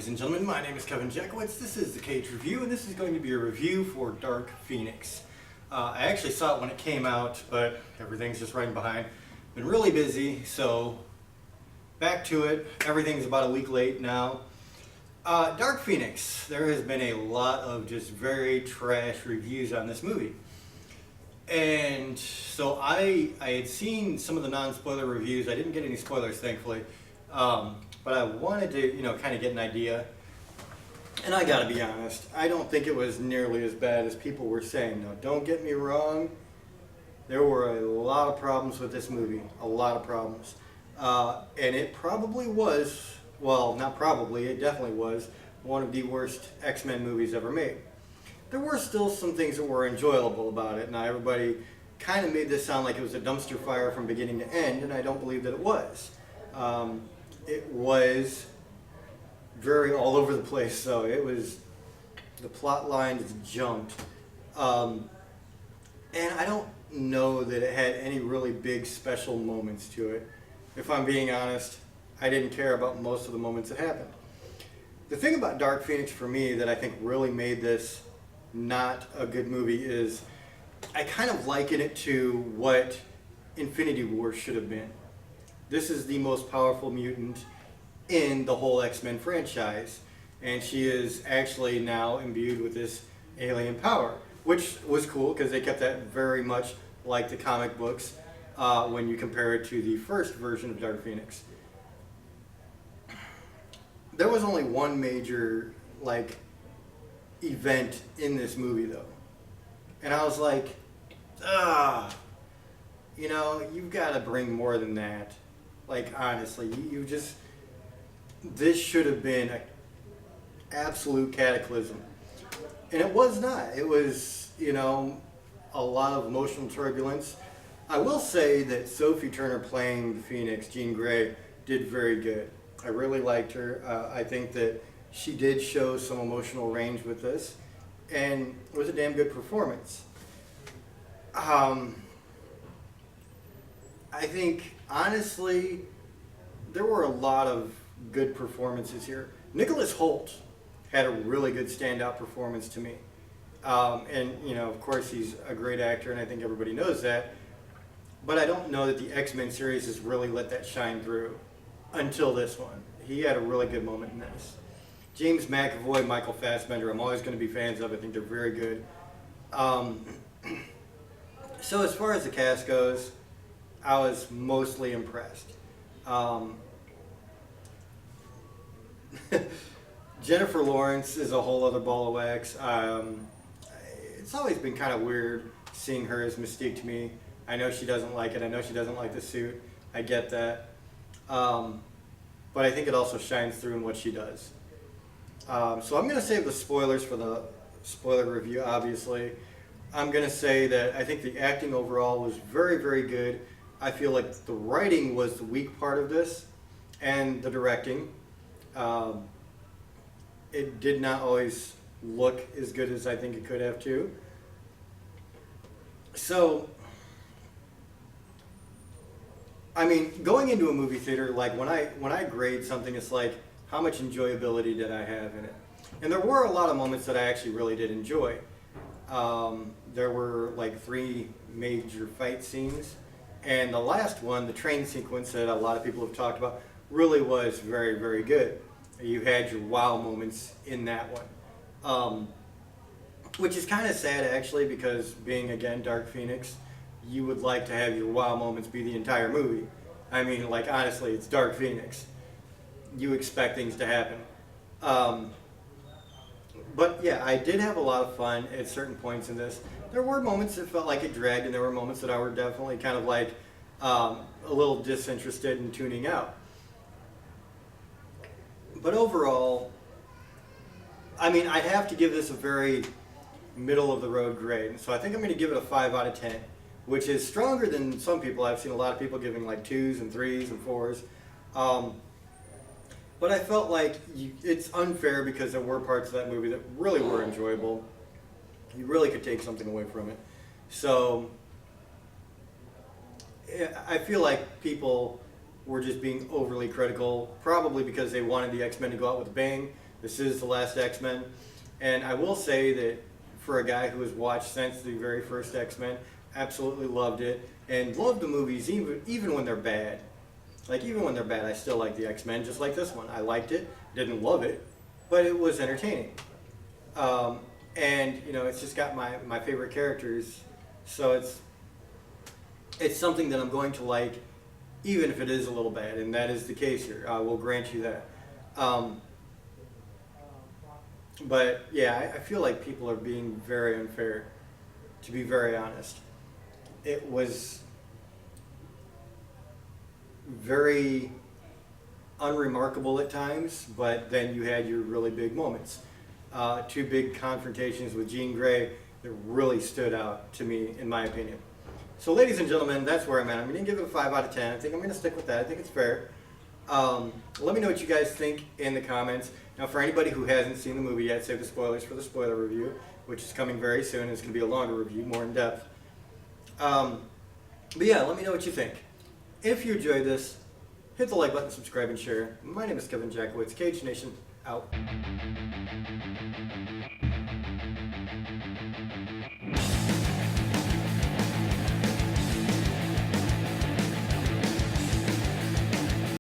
ladies and gentlemen, my name is Kevin Jackowitz. This is the Kaged Review, and this is going to be a review for Dark Phoenix. I actually saw it when it came out, but everything's just running behind. Been really busy, so back to it. Everything's about a week late now. Dark Phoenix. There has been a lot of just very trash reviews on this movie. And so I had seen some of the non-spoiler reviews. I didn't get any spoilers, thankfully. But I wanted to, kind of get an idea. And I gotta be honest, I don't think it was nearly as bad as people were saying. Now, don't get me wrong, there were a lot of problems with this movie. A lot of problems. And it probably was, well, not probably, it definitely was, one of the worst X-Men movies ever made. There were still some things that were enjoyable about it. Now, everybody kind of made this sound like it was a dumpster fire from beginning to end, and I don't believe that it was. It was very all over the place, so it was, the plot line just jumped. And I don't know that it had any really big special moments to it. If I'm being honest, I didn't care about most of the moments that happened. The thing about Dark Phoenix for me that I think really made this not a good movie is I kind of liken it to what Infinity War should have been. This is the most powerful mutant in the whole X-Men franchise, and she is actually now imbued with this alien power, which was cool because they kept that very much like the comic books when you compare it to the first version of Dark Phoenix. There was only one major event in this movie though, and I was like, you've got to bring more than that. Like, honestly, you just, this should have been an absolute cataclysm. And it was not. It was, a lot of emotional turbulence. I will say that Sophie Turner playing Phoenix, Jean Grey, did very good. I really liked her. I think that she did show some emotional range with this, and it was a damn good performance. I think, honestly, there were a lot of good performances here. Nicholas Hoult had a really good standout performance to me. And, of course, he's a great actor, and I think everybody knows that. But I don't know that the X-Men series has really let that shine through until this one. He had a really good moment in this. James McAvoy, Michael Fassbender, I'm always going to be fans of. I think they're very good. So as far as the cast goes, I was mostly impressed. Jennifer Lawrence is a whole other ball of wax. It's always been kind of weird seeing her as Mystique to me. I know she doesn't like it. I know she doesn't like the suit. I get that. But I think it also shines through in what she does. So I'm going to save the spoilers for the spoiler review, obviously. I'm going to say that I think the acting overall was very, very good. I feel like the writing was the weak part of this, and the directing. It did not always look as good as I think it could have too. So, I mean, going into a movie theater, like when I grade something, it's like, how much enjoyability did I have in it? And there were a lot of moments that I actually really did enjoy. There were like 3 major fight scenes. And the last one, the train sequence that a lot of people have talked about, really was very, very good. You had your wow moments in that one. Which is kind of sad, actually, because being, again, Dark Phoenix, you would like to have your wow moments be the entire movie. I mean, honestly, it's Dark Phoenix. You expect things to happen. But yeah, I did have a lot of fun at certain points in this. There were moments that felt like it dragged, and there were moments that I were definitely kind of a little disinterested in tuning out. But overall, I mean, I have to give this a very middle of the road grade. So I think I'm going to give it a 5 out of 10, which is stronger than some people. I've seen a lot of people giving like 2s and 3s and 4s. But I felt like it's unfair because there were parts of that movie that really were enjoyable. You really could take something away from it. So I feel like people were just being overly critical, probably because they wanted the X-Men to go out with a bang. This is the last X-Men, and I will say that for a guy who has watched since the very first X-Men, absolutely loved it, and loved the movies even when they're bad. Like, even when they're bad, I still like the X-Men, just like this one. I liked it, didn't love it, but it was entertaining. And, you know, it's just got my favorite characters, so it's something that I'm going to like, even if it is a little bad, and that is the case here. I will grant you that. But, yeah, I feel like people are being very unfair, to be very honest. It was very unremarkable at times, but then you had your really big moments. Two big confrontations with Jean Grey that really stood out to me, in my opinion. So, ladies and gentlemen, that's where I'm at. I'm going to give it a 5 out of 10. I think I'm going to stick with that. I think it's fair. Let me know what you guys think in the comments. Now, for anybody who hasn't seen the movie yet, save the spoilers for the spoiler review, which is coming very soon. It's going to be a longer review, more in depth. But yeah, let me know what you think. If you enjoyed this, hit the like button, subscribe, and share. My name is Kevin Jackowitz. Kaged Nation, out.